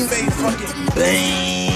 face fucking bang.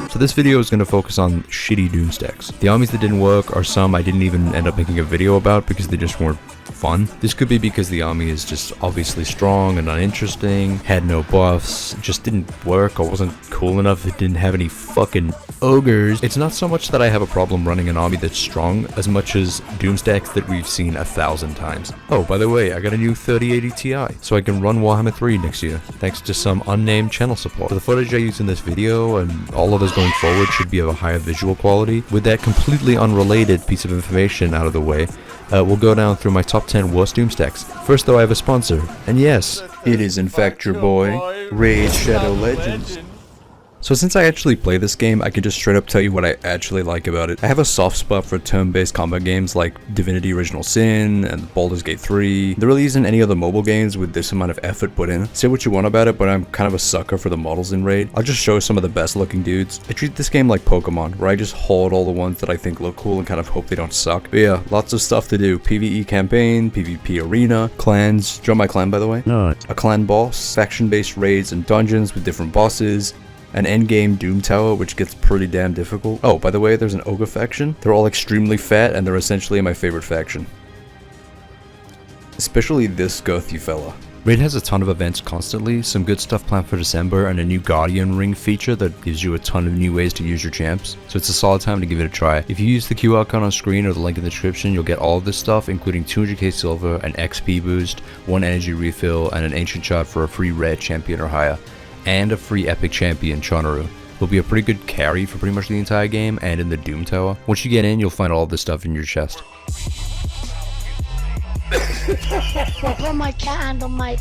So this video is going to focus on shitty Doomstacks. The armies that didn't work are some I didn't even end up making a video about because they just weren't fun. This could be because the army is just obviously strong and uninteresting, had no buffs, just didn't work or wasn't cool enough, it didn't have any fucking ogres. It's not so much that I have a problem running an army that's strong as much as Doomstacks that we've seen 1,000 times. Oh, by the way, I got a new 3080 Ti, so I can run Warhammer 3 next year, thanks to some unnamed channel support. So the footage I use in this video and all of us going forward should be of a higher visual quality. With that completely unrelated piece of information out of the way, we'll go down through my top 10 worst Doomstacks. First though, I have a sponsor, and yes, it is in fact your boy, Raid Shadow Legends. So since I actually play this game, I can just straight up tell you what I actually like about it. I have a soft spot for turn-based combat games like Divinity Original Sin and Baldur's Gate 3. There really isn't any other mobile games with this amount of effort put in. Say what you want about it, but I'm kind of a sucker for the models in Raid. I'll just show some of the best looking dudes. I treat this game like Pokemon, where I just hoard all the ones that I think look cool and kind of hope they don't suck. But yeah, lots of stuff to do. PvE campaign, PvP arena, clans. Join my clan by the way. No. A clan boss, faction-based raids and dungeons with different bosses. An endgame Doom Tower, which gets pretty damn difficult. Oh, by the way, there's an ogre faction. They're all extremely fat, and they're essentially my favorite faction. Especially this girthy fella. Raid has a ton of events constantly, some good stuff planned for December, and a new Guardian Ring feature that gives you a ton of new ways to use your champs, so it's a solid time to give it a try. If you use the QR code on screen or the link in the description, you'll get all of this stuff, including 200k silver, an XP boost, 1 energy refill, and an ancient shard for a free red champion or higher. And a free epic champion, Chonaru. Will be a pretty good carry for pretty much the entire game and in the Doom Tower. Once you get in, you'll find all this stuff in your chest. Oh my cat on my...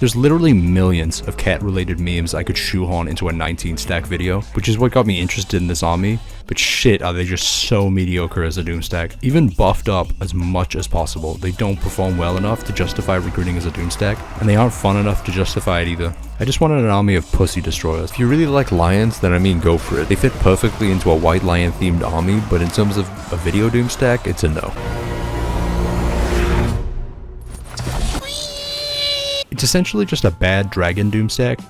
There's literally millions of cat-related memes I could shoehorn into a 19-stack video, which is what got me interested in this army, but shit are they just so mediocre as a Doomstack. Even buffed up as much as possible, they don't perform well enough to justify recruiting as a Doomstack, and they aren't fun enough to justify it either. I just wanted an army of pussy destroyers. If you really like lions, then I mean go for it. They fit perfectly into a white lion themed army, but in terms of a video Doomstack, it's a no. It's essentially just a bad dragon Doomstack.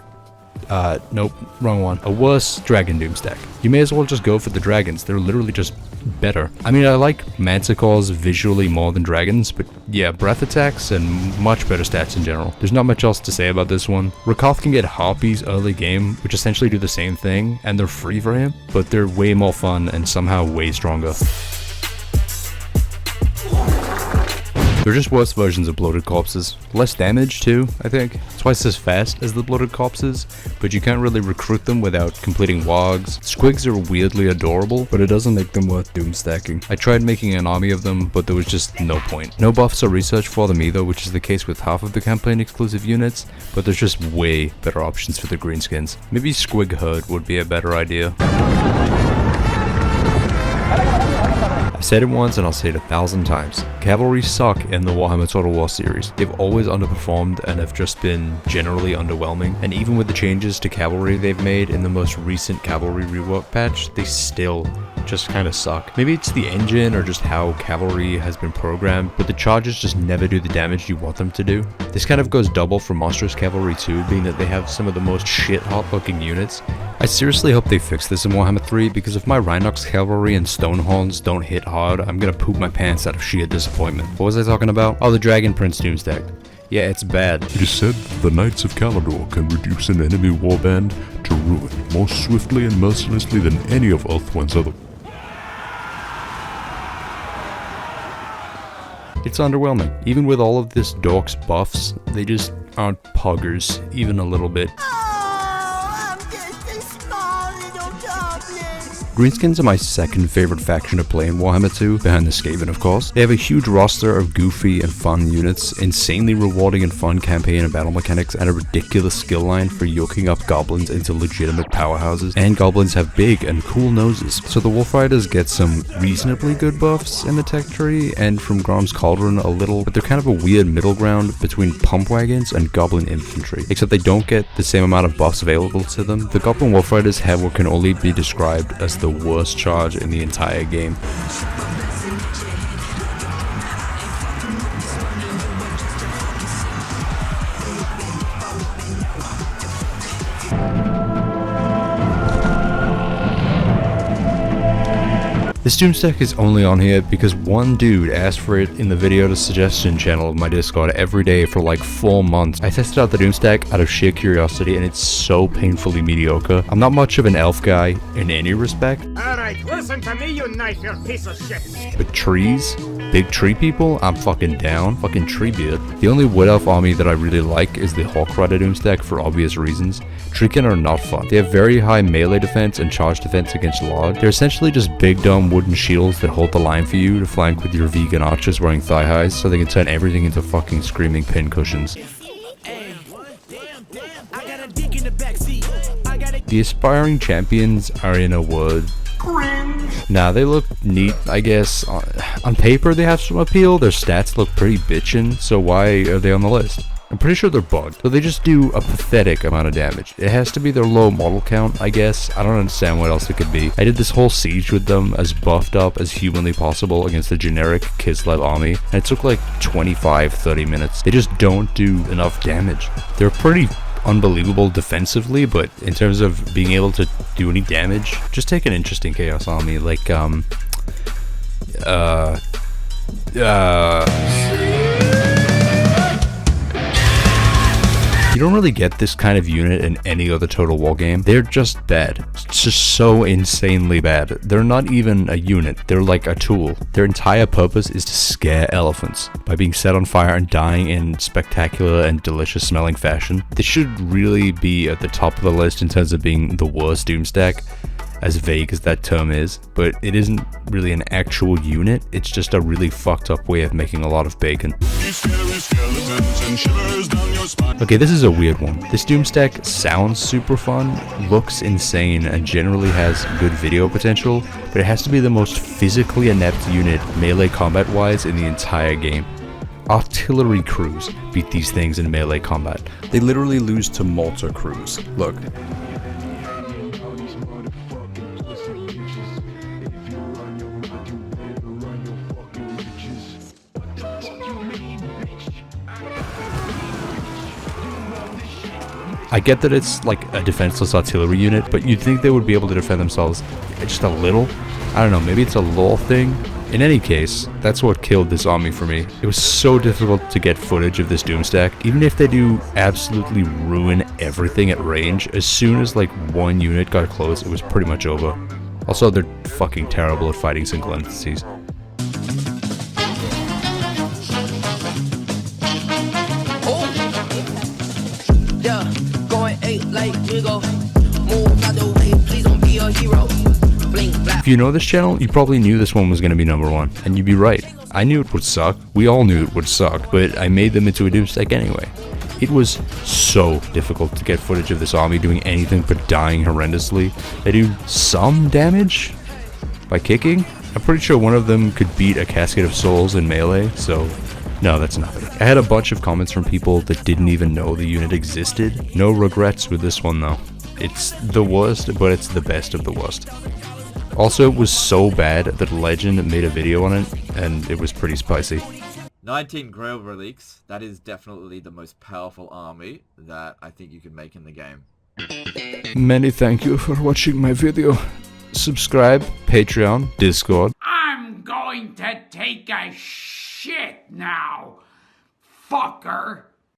Nope, wrong one. A worse dragon Doomstack. You may as well just go for the dragons, they're literally just better. I mean, I like manticores visually more than dragons, but yeah, breath attacks and much better stats in general. There's not much else to say about this one. Rakoth can get harpies early game, which essentially do the same thing, and they're free for him, but they're way more fun and somehow way stronger. They're just worse versions of bloated corpses. Less damage too, I think. Twice as fast as the bloated corpses, but you can't really recruit them without completing wogs. Squigs are weirdly adorable, but it doesn't make them worth doomstacking. I tried making an army of them, but there was just no point. No buffs or research for them either, which is the case with half of the campaign exclusive units, but there's just way better options for the greenskins. Maybe Squig Herd would be a better idea. I've said it once and I'll say it 1,000 times. Cavalry suck in the Warhammer Total War series. They've always underperformed and have just been generally underwhelming, and even with the changes to cavalry they've made in the most recent cavalry rework patch, they still just kind of suck. Maybe it's the engine or just how cavalry has been programmed, but the charges just never do the damage you want them to do. This kind of goes double for Monstrous Cavalry 2, being that they have some of the most shit-hot looking units. I seriously hope they fix this in Warhammer 3, because if my Rhinox Cavalry and Stonehorns don't hit hard, I'm gonna poop my pants out of sheer disappointment. What was I talking about? Oh, the Dragon Prince Doomstack. Yeah, it's bad. It is said the Knights of Caledor can reduce an enemy warband to ruin more swiftly and mercilessly than any of Earthwind's other. It's underwhelming. Even with all of this dork's buffs, they just aren't poggers, even a little bit. Greenskins are my second favorite faction to play in Warhammer 2, behind the Skaven of course. They have a huge roster of goofy and fun units, insanely rewarding and fun campaign and battle mechanics, and a ridiculous skill line for yoking up goblins into legitimate powerhouses. And goblins have big and cool noses, so the Wolf Riders get some reasonably good buffs in the tech tree, and from Grom's Cauldron a little, but they're kind of a weird middle ground between pump wagons and goblin infantry, except they don't get the same amount of buffs available to them. The Goblin Wolf Riders have what can only be described as the worst charge in the entire game. This Doomstack is only on here because one dude asked for it in the video to suggestion channel of my Discord every day for like 4 months. I tested out the Doomstack out of sheer curiosity and it's so painfully mediocre. I'm not much of an elf guy in any respect. Alright, listen to me, you knife-eared piece of shit. But trees? Big tree people? I'm fucking down. Fucking treebeard. The only wood elf army that I really like is the Hawk Rider Doomstack for obvious reasons. Treekin are not fun. They have very high melee defense and charge defense against Lord. They're essentially just big dumb wooden shields that hold the line for you to flank with your vegan archers wearing thigh highs so they can turn everything into fucking screaming pin cushions. The aspiring champions are, in a word, nah, they look neat, I guess. On paper they have some appeal, their stats look pretty bitchin', so why are they on the list? I'm pretty sure they're bugged, so they just do a pathetic amount of damage. It has to be their low model count, I guess. I don't understand what else it could be. I did this whole siege with them as buffed up as humanly possible against the generic Kislev army, and it took like 25-30 minutes. They just don't do enough damage. They're pretty unbelievable defensively, but in terms of being able to do any damage, just take an interesting chaos army like you don't really get this kind of unit in any other Total War game. They're just bad. It's just so insanely bad. They're not even a unit. They're like a tool. Their entire purpose is to scare elephants by being set on fire and dying in spectacular and delicious smelling fashion. This should really be at the top of the list in terms of being the worst Doomstack, as vague as that term is, but it isn't really an actual unit, it's just a really fucked up way of making a lot of bacon. Okay, this is a weird one. This Doomstack sounds super fun, looks insane, and generally has good video potential, but it has to be the most physically inept unit melee combat wise in the entire game. Artillery crews beat these things in melee combat. They literally lose to mortar crews. Look. I get that it's like a defenseless artillery unit, but you'd think they would be able to defend themselves just a little. I don't know, maybe it's a lore thing. In any case, that's what killed this army for me. It was so difficult to get footage of this Doomstack. Even if they do absolutely ruin everything at range, as soon as like one unit got close, it was pretty much over. Also, they're fucking terrible at fighting single entities. If you know this channel, you probably knew this one was going to be number one, and you'd be right. I knew it would suck, we all knew it would suck, but I made them into a Doomstack anyway. It was so difficult to get footage of this army doing anything but dying horrendously. They do some damage by kicking. I'm pretty sure one of them could beat a Casket of Souls in melee, so no, that's nothing. I had a bunch of comments from people that didn't even know the unit existed. No regrets with this one though. It's the worst, but it's the best of the worst. Also, it was so bad that Legend made a video on it, and it was pretty spicy. 19 Grail Relics, that is definitely the most powerful army that I think you can make in the game. Many thank you for watching my video. Subscribe, Patreon, Discord. I'm going to take a shit now, fucker.